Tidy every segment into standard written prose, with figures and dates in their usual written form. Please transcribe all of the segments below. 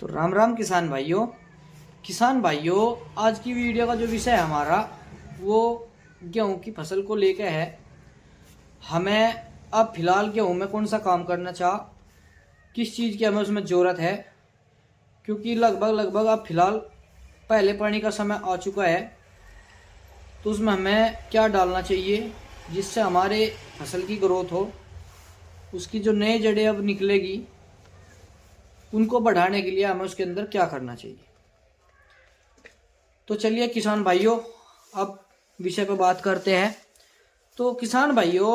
तो राम राम किसान भाइयों, आज की वीडियो का जो विषय है हमारा वो गेहूं की फसल को लेकर है। हमें अब फिलहाल गेहूं में कौन सा काम करना चाह, किस चीज़ की हमें उसमें ज़रूरत है, क्योंकि लगभग अब फिलहाल पहले पानी का समय आ चुका है। तो उसमें हमें क्या डालना चाहिए जिससे हमारे फसल की ग्रोथ हो, उसकी जो नई जड़ें अब निकलेगी उनको बढ़ाने के लिए हमें उसके अंदर क्या करना चाहिए। तो चलिए किसान भाइयों, अब विषय पर बात करते हैं। तो किसान भाइयों,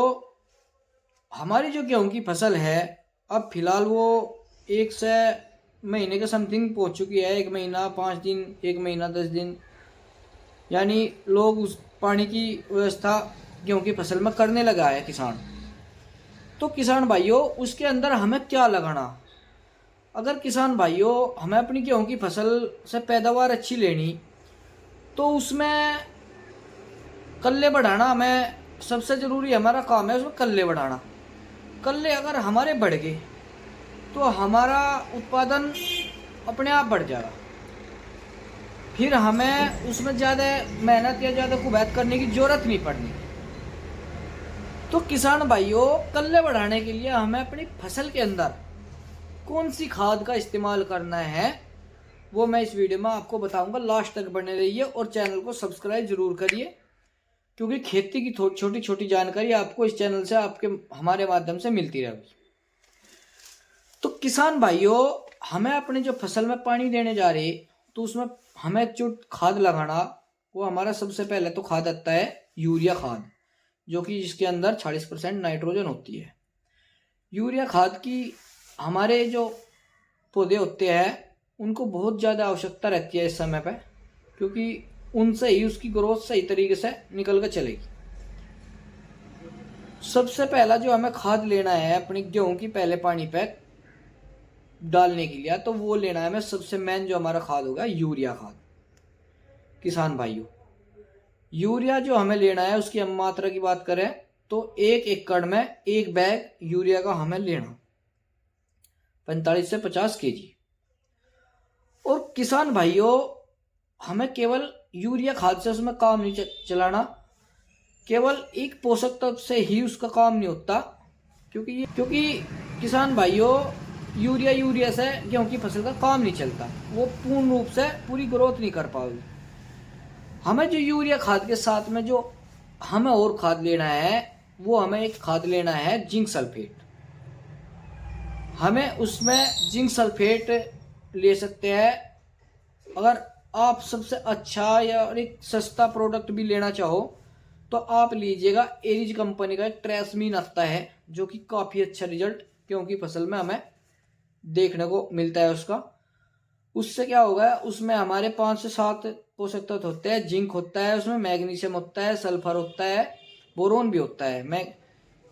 हमारी जो गेहूं की फसल है अब फिलहाल वो 1 से महीने के समथिंग पहुंच चुकी है। 1 महीना 5 दिन, 1 महीना 10 दिन, यानी लोग उस पानी की व्यवस्था गेहूं की फसल में करने लगा है किसान। तो किसान भाइयों, उसके अंदर हमें क्या लगाना, अगर किसान भाइयों हमें अपनी गेहूं की फसल से पैदावार अच्छी लेनी तो उसमें कल्ले बढ़ाना हमें सबसे ज़रूरी हमारा काम है। उसमें कल्ले बढ़ाना, कल्ले अगर हमारे बढ़ गए तो हमारा उत्पादन अपने आप बढ़ जाएगा। फिर हमें उसमें ज़्यादा मेहनत या ज़्यादा कुबैत करने की ज़रूरत नहीं पड़नी। तो किसान भाइयों, कल्ले बढ़ाने के लिए हमें अपनी फसल के अंदर कौन सी खाद का इस्तेमाल करना है वो मैं इस वीडियो में आपको बताऊंगा। लास्ट तक बने रहिए और चैनल को सब्सक्राइब जरूर करिए, क्योंकि खेती की छोटी छोटी जानकारी आपको इस चैनल से आपके हमारे माध्यम से मिलती रहेगी। तो किसान भाइयों, हमें अपनी जो फसल में पानी देने जा रहे तो उसमें हमें जो खाद लगाना, वो हमारा सबसे पहले तो खाद आता है यूरिया खाद, जो कि जिसके अंदर 40% नाइट्रोजन होती है। यूरिया खाद की हमारे जो पौधे होते हैं उनको बहुत ज़्यादा आवश्यकता रहती है इस समय पे, क्योंकि उनसे ही उसकी ग्रोथ सही तरीके से निकल कर चलेगी। सबसे पहला जो हमें खाद लेना है अपनी गेहूं की पहले पानी पे डालने के लिए, तो वो लेना है हमें सबसे मेन जो हमारा खाद होगा यूरिया खाद। किसान भाइयों, यूरिया जो हमें लेना है उसकी हम मात्रा की बात करें तो 1 एकड़ में 1 बैग यूरिया का हमें लेना, 45 से 50 kg। और किसान भाइयों, हमें केवल यूरिया खाद से उसमें काम नहीं चलाना, केवल एक पोषक तत्व से ही उसका काम नहीं होता, क्योंकि किसान भाइयों यूरिया से गेहूं की फसल का काम नहीं चलता, वो पूर्ण रूप से पूरी ग्रोथ नहीं कर पाएगी। हमें जो यूरिया खाद के साथ में जो हमें और खाद लेना है, वो हमें एक खाद लेना है जिंक सल्फेट। हमें उसमें जिंक सल्फेट ले सकते हैं। अगर आप सबसे अच्छा या एक सस्ता प्रोडक्ट भी लेना चाहो तो आप लीजिएगा एरिज कंपनी का एक ट्रेसमीन आता है, जो कि काफ़ी अच्छा रिजल्ट क्योंकि फसल में हमें देखने को मिलता है उसका। उससे क्या होगा, उसमें हमारे 5 से 7 पोषक तत्व होते हैं। जिंक होता है उसमें, मैग्नीशियम होता है, सल्फर होता है, बोरोन भी होता है।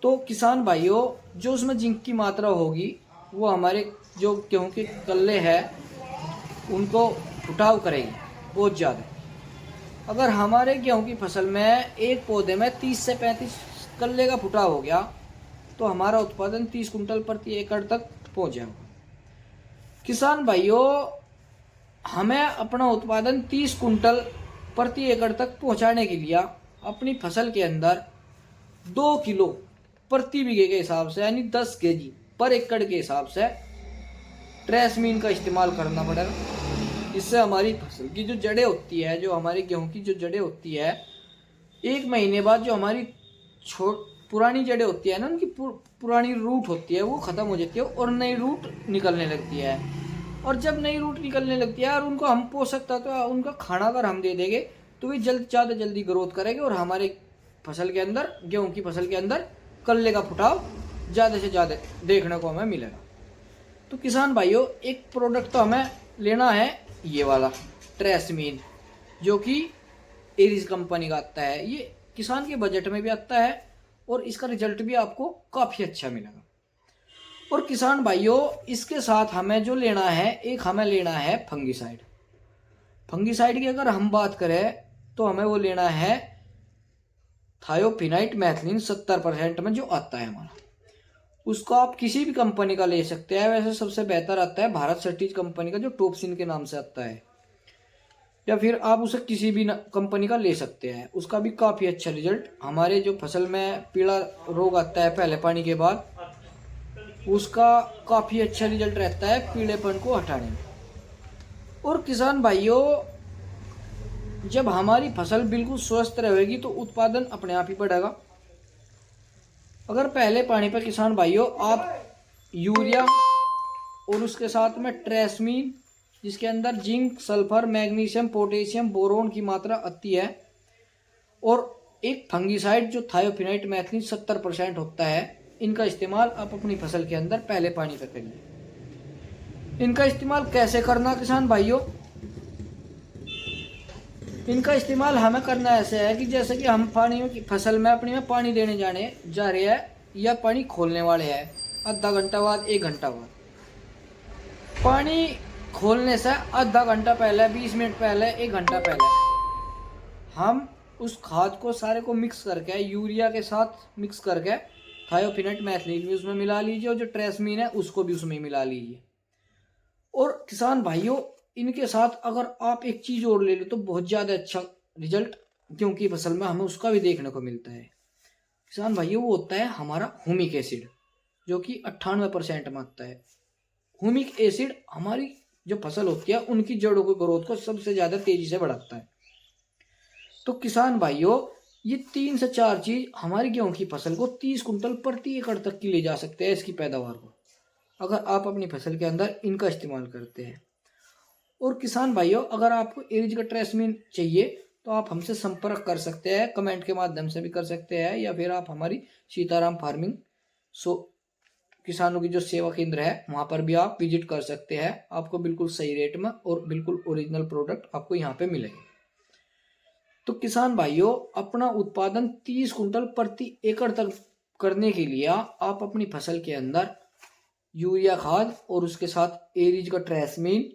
तो किसान भाइयों, जो उसमें जिंक की मात्रा होगी वो हमारे जो गेहूं के कल्ले हैं उनको फुटाव करेगी बहुत ज़्यादा। अगर हमारे गेहूं की फसल में एक पौधे में 30 से 35 कल्ले का फुटाव हो गया तो हमारा उत्पादन 30 कुंटल प्रति एकड़ तक पहुंच जाएगा। किसान भाइयों, हमें अपना उत्पादन 30 कुंटल प्रति एकड़ तक पहुंचाने के लिए अपनी फसल के अंदर 2 किलो प्रति बीघे के हिसाब से, यानी 10 kg पर एकड़ के हिसाब से ट्रेसमीन का इस्तेमाल करना पड़ेगा। इससे हमारी फसल की जो जड़ें होती है, जो हमारे गेहूं की जो जड़ें होती है, 1 महीने बाद जो हमारी पुरानी जड़ें होती है ना, उनकी पुरानी रूट होती है वो ख़त्म हो जाती है और नई रूट निकलने लगती है। और जब नई रूट निकलने लगती है और उनको हम पोषक तत्व उनका खाना अगर हम दे देंगे तो वे ज़्यादा जल्दी ग्रोथ करेंगे और हमारे फसल के अंदर, गेहूँ की फसल के अंदर कल्ले का फुटाव ज़्यादा से ज़्यादा देखने को हमें मिलेगा। तो किसान भाइयों, एक प्रोडक्ट तो हमें लेना है ये वाला ट्रेसमीन, जो कि एरिज कंपनी का आता है। ये किसान के बजट में भी आता है और इसका रिजल्ट भी आपको काफ़ी अच्छा मिलेगा। और किसान भाइयों, इसके साथ हमें जो लेना है, एक हमें लेना है फंगिसाइड। फंगिसाइड की अगर हम बात करें तो हमें वो लेना है थायोफिनाइट मैथिलीन 70% में जो आता है हमारा। उसको आप किसी भी कंपनी का ले सकते हैं। वैसे सबसे बेहतर आता है भारत सर्टिज कंपनी का, जो टॉपसिन के नाम से आता है, या फिर आप उसे किसी भी कंपनी का ले सकते हैं। उसका भी काफ़ी अच्छा रिजल्ट, हमारे जो फसल में पीला रोग आता है पहले पानी के बाद, उसका काफ़ी अच्छा रिजल्ट रहता है पीलेपन को हटाने में। और किसान भाइयों, जब हमारी फसल बिल्कुल स्वस्थ रहेगी तो उत्पादन अपने आप ही बढ़ेगा। अगर पहले पानी पर किसान भाइयों आप यूरिया और उसके साथ में ट्रेसमीन, जिसके अंदर zinc, sulphur, magnesium, potassium, boron की मात्रा आती है, और एक फंगीसाइड जो थायोफिनाइट मैथिलीन 70% होता है, इनका इस्तेमाल आप अपनी फसल के अंदर पहले पानी पर करिए। इनका इस्तेमाल कैसे करना किसान भाइयों? इनका इस्तेमाल हमें करना ऐसे है कि जैसे कि हम पानी में फसल में अपनी में पानी देने जा रहे हैं या पानी खोलने वाले हैं, आधा घंटा बाद, 1 घंटा बाद। पानी खोलने से आधा घंटा पहले, 20 मिनट पहले, 1 घंटा पहले हम उस खाद को सारे को मिक्स करके, यूरिया के साथ मिक्स करके थायोफिनेट मैथिलीन भी उसमें मिला लीजिए, और जो ट्रेसमीन है उसको भी उसमें मिला लीजिए। और किसान भाइयों, इनके साथ अगर आप एक चीज़ और ले लो तो बहुत ज़्यादा अच्छा रिजल्ट, क्योंकि फसल में हमें उसका भी देखने को मिलता है किसान भाइयों, वो होता है हमारा ह्यूमिक एसिड, जो कि 98% में आता है। ह्यूमिक एसिड हमारी जो फसल होती है उनकी जड़ों की ग्रोथ को सबसे ज़्यादा तेजी से बढ़ाता है। तो किसान भाइयों, ये 3 से 4 चीज़ हमारी गेहूं की फसल को 30 कुंटल प्रति एकड़ तक की ले जा सकते हैं, इसकी पैदावार को, अगर आप अपनी फसल के अंदर इनका इस्तेमाल करते हैं। और किसान भाइयों, अगर आपको एरिज का ट्रेसमीन चाहिए तो आप हमसे संपर्क कर सकते हैं, कमेंट के माध्यम से भी कर सकते हैं, या फिर आप हमारी सीताराम फार्मिंग किसानों की जो सेवा केंद्र है वहाँ पर भी आप विजिट कर सकते हैं। आपको बिल्कुल सही रेट में और बिल्कुल ओरिजिनल प्रोडक्ट आपको यहाँ पे मिलेंगे। तो किसान भाइयों, अपना उत्पादन 30 कुंटल प्रति एकड़ तक करने के लिए आप अपनी फसल के अंदर यूरिया खाद और उसके साथ एरिज का ट्रेसमीन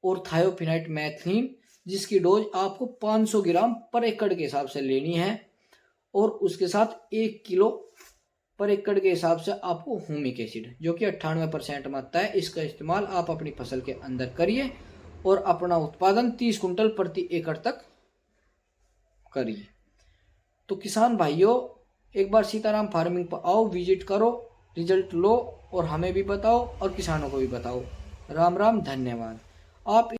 और थायोफिनाइट मैथिलीन, जिसकी डोज आपको 500 ग्राम पर एकड़ के हिसाब से लेनी है, और उसके साथ 1 किलो पर एकड़ के हिसाब से आपको ह्यूमिक एसिड, जो कि 98% में आता है, इसका इस्तेमाल आप अपनी फसल के अंदर करिए और अपना उत्पादन 30 कुंटल प्रति एकड़ तक करिए। तो किसान भाइयों, एक बार सीताराम फार्मिंग पर आओ, विजिट करो, रिजल्ट लो और हमें भी बताओ और किसानों को भी बताओ। राम राम, धन्यवाद। आप